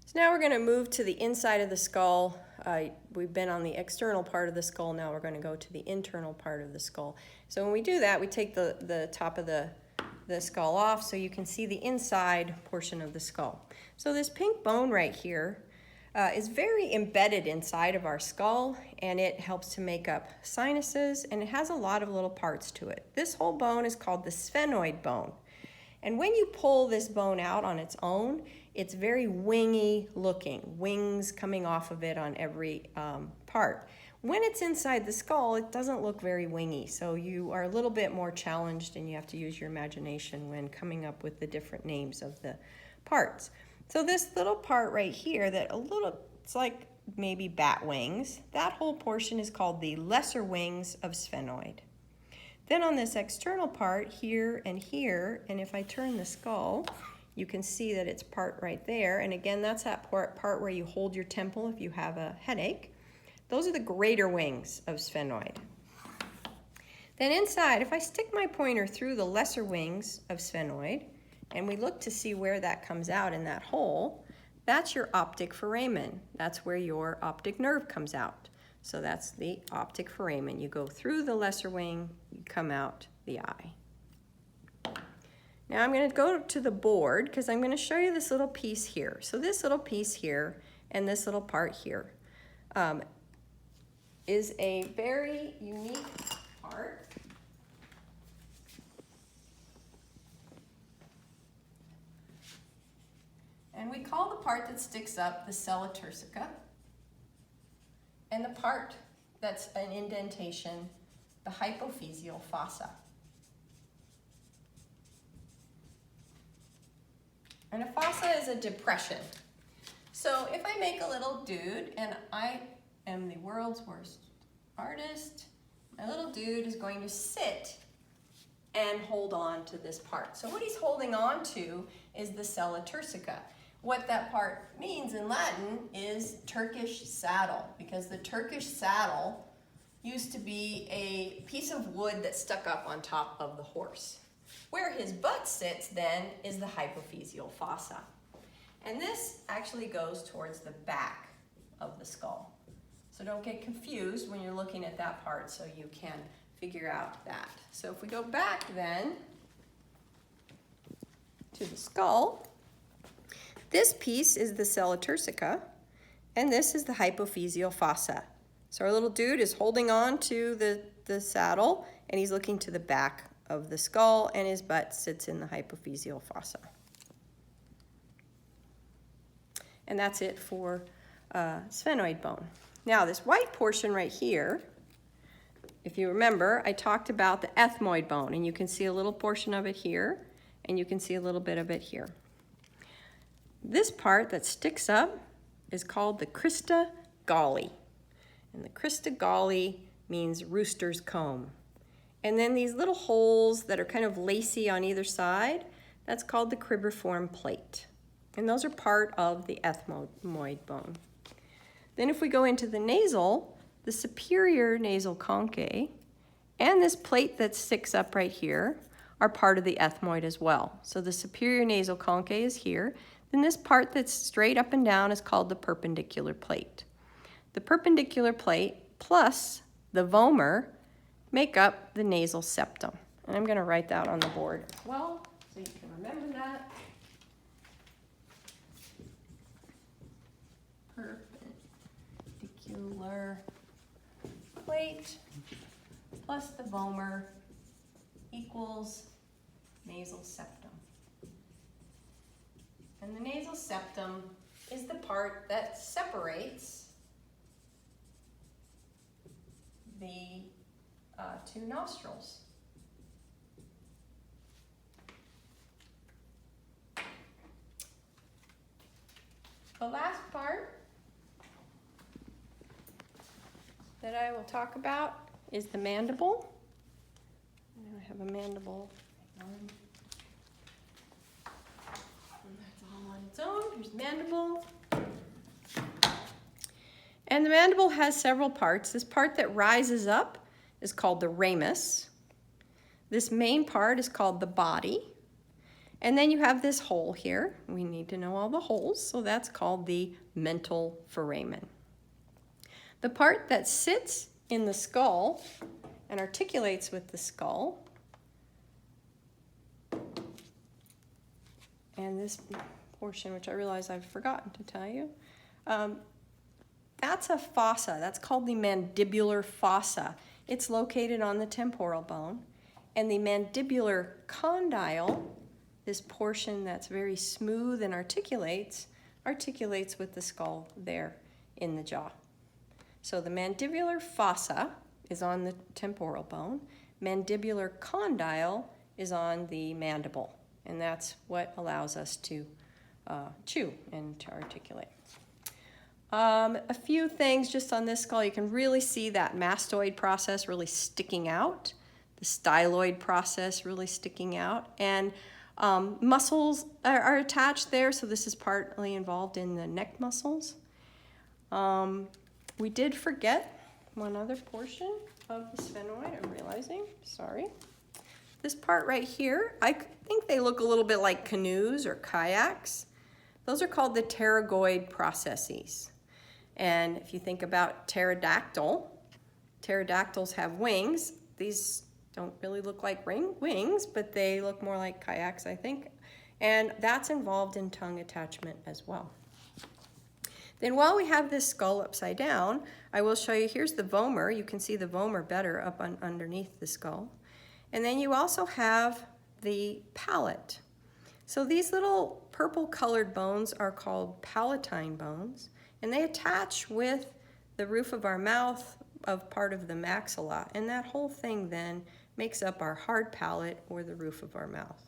So now we're going to move to the inside of the skull. We've been on the external part of the skull. Now we're going to go to the internal part of the skull. So when we do that, we take the top of the skull off so you can see the inside portion of the skull. So this pink bone right here is very embedded inside of our skull, and it helps to make up sinuses, and it has a lot of little parts to it. This whole bone is called the sphenoid bone. And when you pull this bone out on its own, it's very wingy looking, wings coming off of it on every part. When it's inside the skull, it doesn't look very wingy, so you are a little bit more challenged and you have to use your imagination when coming up with the different names of the parts. So this little part right here that it's like maybe bat wings, that whole portion is called the lesser wings of sphenoid. Then on this external part here, and if I turn the skull, you can see that it's part right there. And again, that's that part where you hold your temple if you have a headache. Those are the greater wings of sphenoid. Then inside, if I stick my pointer through the lesser wings of sphenoid, and we look to see where that comes out in that hole, that's your optic foramen. That's where your optic nerve comes out. So that's the optic foramen. You go through the lesser wing, you come out the eye. Now I'm going to go to the board because I'm going to show you this little piece here. So this little piece here and this little part here is a very unique part. And we call the part that sticks up the sella turcica. And the part that's an indentation, the hypophyseal fossa. And a fossa is a depression. So if I make a little dude, and I am the world's worst artist, my little dude is going to sit and hold on to this part. So what he's holding on to is the sella turcica. What that part means in Latin is Turkish saddle, because the Turkish saddle used to be a piece of wood that stuck up on top of the horse. Where his butt sits then is the hypophyseal fossa. And this actually goes towards the back of the skull. So don't get confused when you're looking at that part, so you can figure out that. So if we go back then to the skull, this piece is the sella turcica, and this is the hypophyseal fossa. So our little dude is holding on to the saddle, and he's looking to the back of the skull, and his butt sits in the hypophyseal fossa. And that's it for sphenoid bone. Now this white portion right here, if you remember, I talked about the ethmoid bone, and you can see a little portion of it here, and you can see a little bit of it here. This part that sticks up is called the Crista Galli. And the Crista Galli means rooster's comb. And then these little holes that are kind of lacy on either side, that's called the cribriform plate. And those are part of the ethmoid bone. Then if we go into the nasal, the superior nasal conchae and this plate that sticks up right here are part of the ethmoid as well. So the superior nasal conchae is here. Then this part that's straight up and down is called the perpendicular plate. The perpendicular plate plus the vomer make up the nasal septum. And I'm going to write that on the board as well, so you can remember that. Perpendicular plate plus the vomer equals nasal septum. And the nasal septum is the part that separates the two nostrils. The last part that I will talk about is the mandible. I have a mandible. Here's mandible. And the mandible has several parts. This part that rises up is called the ramus. This main part is called the body. And then you have this hole here. We need to know all the holes, so that's called the mental foramen. The part that sits in the skull and articulates with the skull, and this portion, which I realize I've forgotten to tell you, that's a fossa. That's called the mandibular fossa. It's located on the temporal bone. And the mandibular condyle, this portion that's very smooth and articulates with the skull there in the jaw. So the mandibular fossa is on the temporal bone. Mandibular condyle is on the mandible. And that's what allows us to chew and to articulate. A few things just on this skull. You can really see that mastoid process really sticking out, the styloid process really sticking out, and muscles are attached there, so this is partly involved in the neck muscles. We did forget one other portion of the sphenoid, I'm realizing, sorry. This part right here, I think they look a little bit like canoes or kayaks. Those are called the pterygoid processes. And if you think about pterodactyl, pterodactyls have wings. These don't really look like wings, but they look more like kayaks, I think. And that's involved in tongue attachment as well. Then while we have this skull upside down, I will show you, here's the vomer. You can see the vomer better up underneath the skull. And then you also have the palate. So these little purple colored bones are called palatine bones, and they attach with the roof of our mouth of part of the maxilla, and that whole thing then makes up our hard palate or the roof of our mouth.